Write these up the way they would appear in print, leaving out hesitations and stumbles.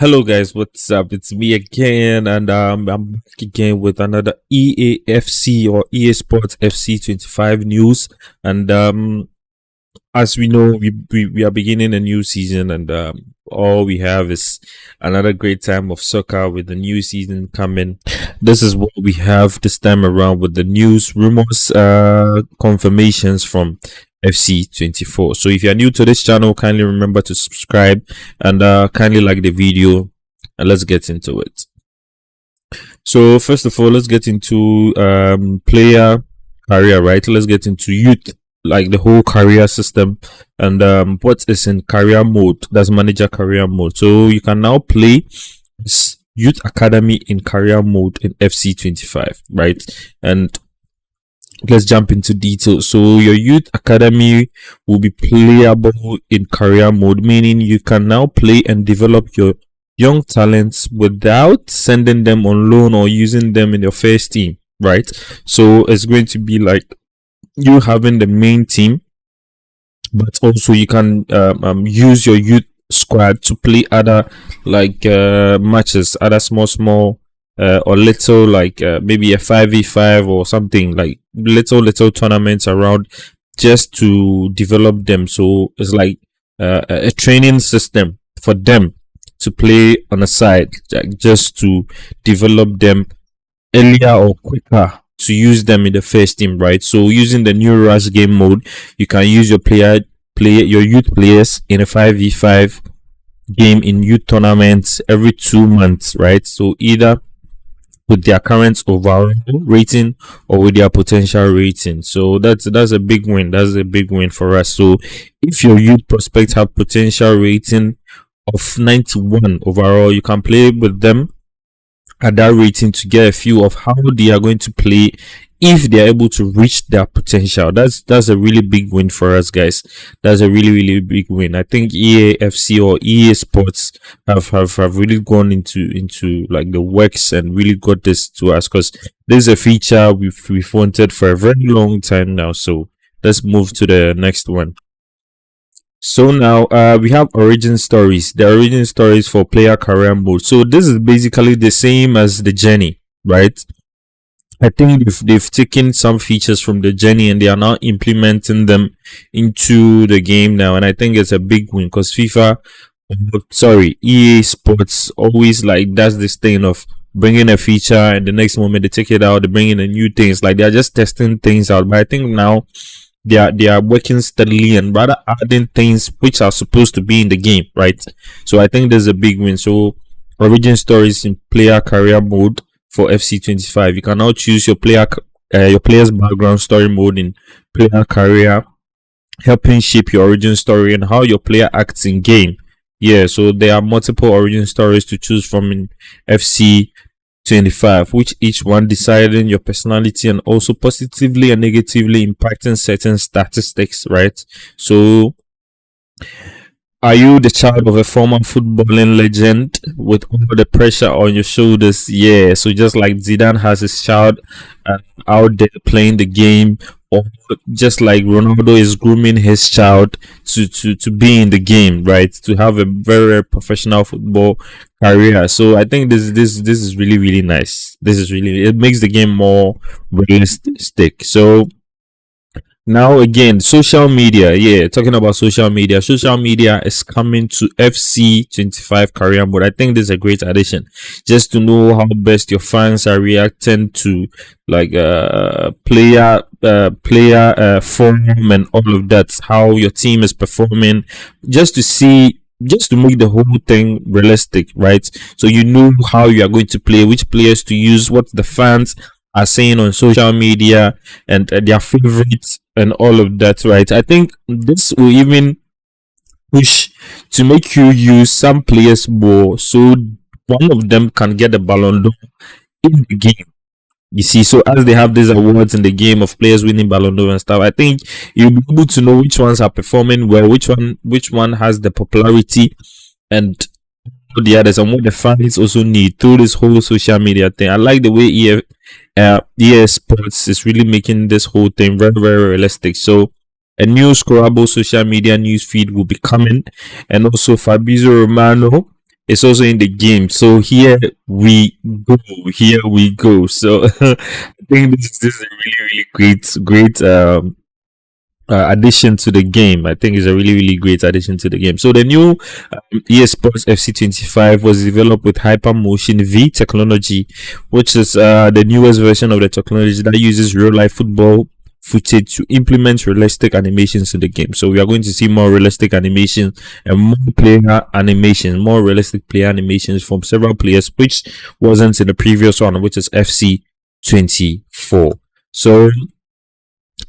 Hello guys, what's up? It's me again, and I'm back again with another EAFC or EA Sports FC 25 news. And as we know, we are beginning a new season, and all we have is another great time of soccer with the new season coming. This is what we have this time around with the news, rumors, confirmations from FC24. So if you're new to this channel, kindly remember to subscribe and kindly like the video, and let's get into it. So first of all, let's get into player career, right? Let's get into youth, like the whole career system, and what is in career mode. That's manager career mode. So you can now play youth academy in career mode in FC25, right? And let's jump into details. So your youth academy will be playable in career mode, meaning you can now play and develop your young talents without sending them on loan or using them in your first team, right? So it's going to be like you having the main team, but also you can use your youth squad to play other like matches, other small or little like maybe a 5v5 or something, like little tournaments around, just to develop them. So it's like a training system for them to play on the side, like just to develop them earlier or quicker to use them in the first team, right? So using the new rush game mode, you can use your your youth players in a 5v5 game in youth tournaments every 2 months, right? So either with their current overall rating or with their potential rating. So that's a big win. That's a big win for us. So if your youth prospects have potential rating of 91 overall, you can play with them at that rating to get a feel of how they are going to play if they are able to reach their potential. That's a really big win for us, guys. That's a really big win. I think EAFC or EA Sports have really gone into like the works and really got this to us, because this is a feature we've wanted for a very long time now. So let's move to the next one. So now we have origin stories, the origin stories for player career mode. So this is basically the same as the journey, right? I think they've taken some features from the journey and they are now implementing them into the game now. And I think it's a big win, because EA Sports always like does this thing of bringing a feature and the next moment they take it out, they bring in a new things. Like they're just testing things out. But I think now they are working steadily and rather adding things which are supposed to be in the game, right? So I think there's a big win. So origin stories in player career mode for FC25. You can now choose your player's background story mode in player career, helping shape your origin story and how your player acts in game. Yeah, so there are multiple origin stories to choose from in FC25, which each one deciding your personality and also positively and negatively impacting certain statistics, right? So are you the child of a former footballing legend with all the pressure on your shoulders? Yeah, so just like Zidane has his child out there playing the game, or just like Ronaldo is grooming his child to be in the game, right? To have a very professional football career. So I think this is really nice. It makes the game more realistic. So now again, social media. Yeah, talking about social media is coming to FC25 career mode. I think this is a great addition, just to know how best your fans are reacting to like player form and all of that, how your team is performing, just to make the whole thing realistic, right? So you know how you are going to play, which players to use, what the fans are saying on social media, and their favorites and all of that, right? I think this will even push to make you use some players more, so one of them can get the Ballon d'Or in the game. You see, so as they have these awards in the game of players winning Ballon d'Or and stuff, I think you'll be able to know which ones are performing well, which one has the popularity, and the others, and what the fans also need through this whole social media thing. I like the way EA Sports is really making this whole thing very realistic. So a new scrollable social media news feed will be coming, and also Fabrizio Romano it's also in the game. So here we go. Here we go. So I think this is a really really great addition to the game. I think it's a really, really great addition to the game. So the new EA Sports FC 25 was developed with Hypermotion V technology, which is the newest version of the technology that uses real life football footage to implement realistic animations in the game. So we are going to see more realistic animations and more realistic player animations from several players, which wasn't in the previous one, which is FC 24. So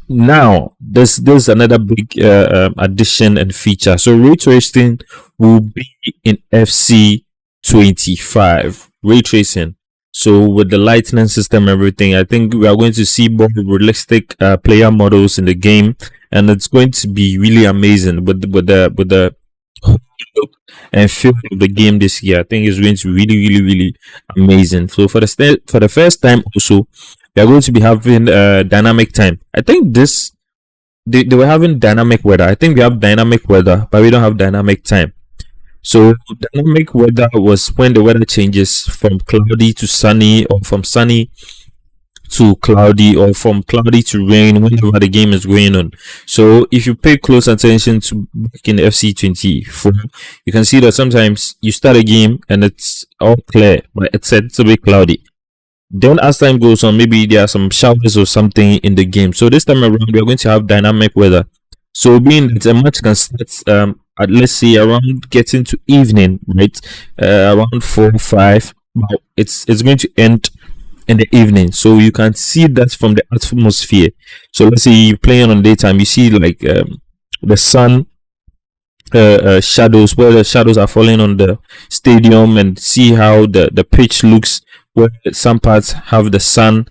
now there's another big addition and feature. So ray tracing will be in FC 25. Ray tracing. So with the lightning system, everything, I think we are going to see more realistic player models in the game, and it's going to be really amazing with the whole look and feel of the game this year. I think it's going to be really amazing. So for the first time also, we are going to be having dynamic time. I think they were having dynamic weather. I think we have dynamic weather, but we don't have dynamic time. So dynamic weather was when the weather changes from cloudy to sunny, or from sunny to cloudy, or from cloudy to rain whenever the game is going on. So if you pay close attention to back in FC 24, you can see that sometimes you start a game and it's all clear, but it's a bit cloudy. Then as time goes on, maybe there are some showers or something in the game. So this time around, we are going to have dynamic weather. So being that a match can start at, let's say, around getting to evening, right? Around 4 or 5, but it's going to end in the evening. So you can see that from the atmosphere. So let's say you're playing on daytime, you see like the sun shadows, where the shadows are falling on the stadium, and see how the pitch looks, where some parts have the sun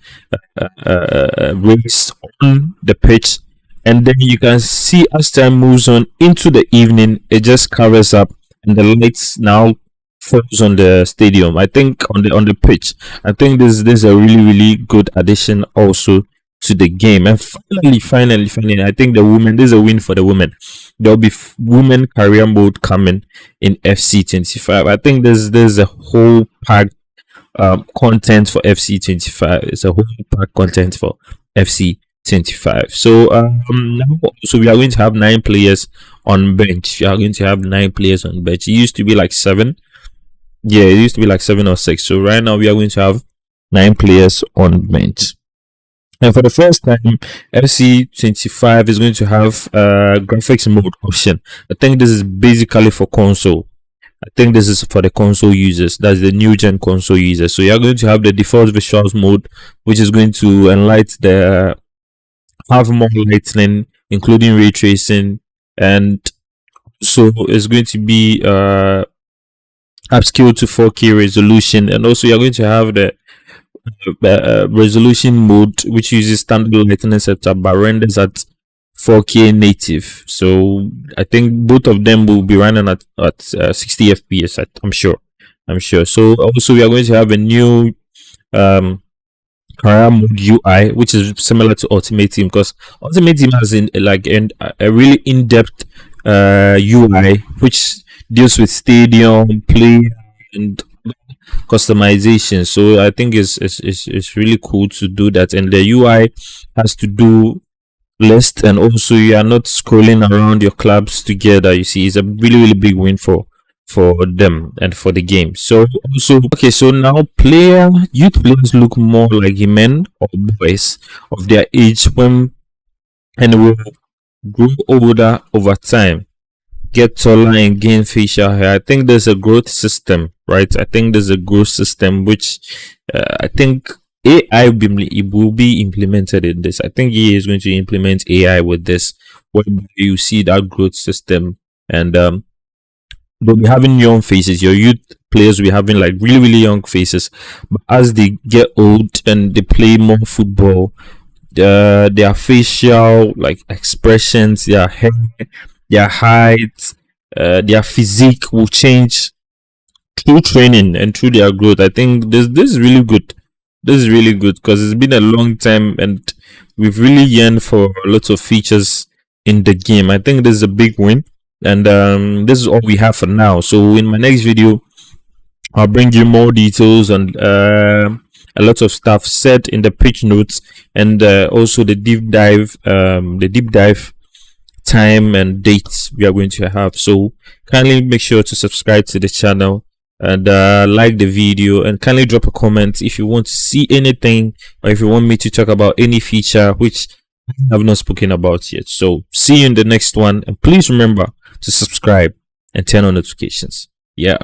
rays on the pitch, and then you can see as time moves on into the evening, it just covers up and the lights now falls on the stadium. I think on the pitch. I think this is a really good addition also to the game. And finally, I think the women, this is a win for the women. There'll be women career mode coming in FC 25. I think there's a whole pack content for FC 25. It's a whole pack content for FC 25. So now also we are going to have 9 players on bench. We are going to have 9 players on bench. It used to be like 7. Yeah, it used to be like 7 or 6. So right now we are going to have 9 players on bench. And for the first time, FC 25 is going to have graphics mode option. I think this is basically for console. I think this is for the console users. That's the new gen console users. So you're going to have the default visuals mode, which is going to have more lightning, including ray tracing, and so it's going to be upscaled to 4K resolution. And also you're going to have the resolution mode, which uses standard lightning setup but renders at 4K native. So I think both of them will be running at 60 FPS. I'm sure. So also we are going to have a new career mode UI, which is similar to Ultimate Team, because Ultimate Team has a really in-depth UI which deals with stadium play and customization. So I think it's really cool to do that, and the UI has to do list, and also you are not scrolling around your clubs together. You see, it's a really big win for them and for the game. So also, okay, so now youth players look more like men or boys of their age and will grow older over time, get taller and gain facial hair. I think there's a growth system, right? I think there's a growth system which I think AI will be implemented in this. I think EA is going to implement AI with this, where you see that growth system, and they'll be having young faces. Your youth players will be having like really young faces, but as they get old and they play more football, their facial like expressions, their hair, their height, their physique will change through training and through their growth. I think this is really good. This is really good because it's been a long time and we've really yearned for lots of features in the game. I think this is a big win, and this is all we have for now. So in my next video, I'm going to I'll bring you more details and a lot of stuff said in the pitch notes, and also the deep dive time and dates we are going to have. So kindly make sure to subscribe to the channel and like the video, and kindly drop a comment if you want to see anything, or if you want me to talk about any feature which I have not spoken about yet. So see you in the next one, and please remember to subscribe and turn on notifications. Yeah.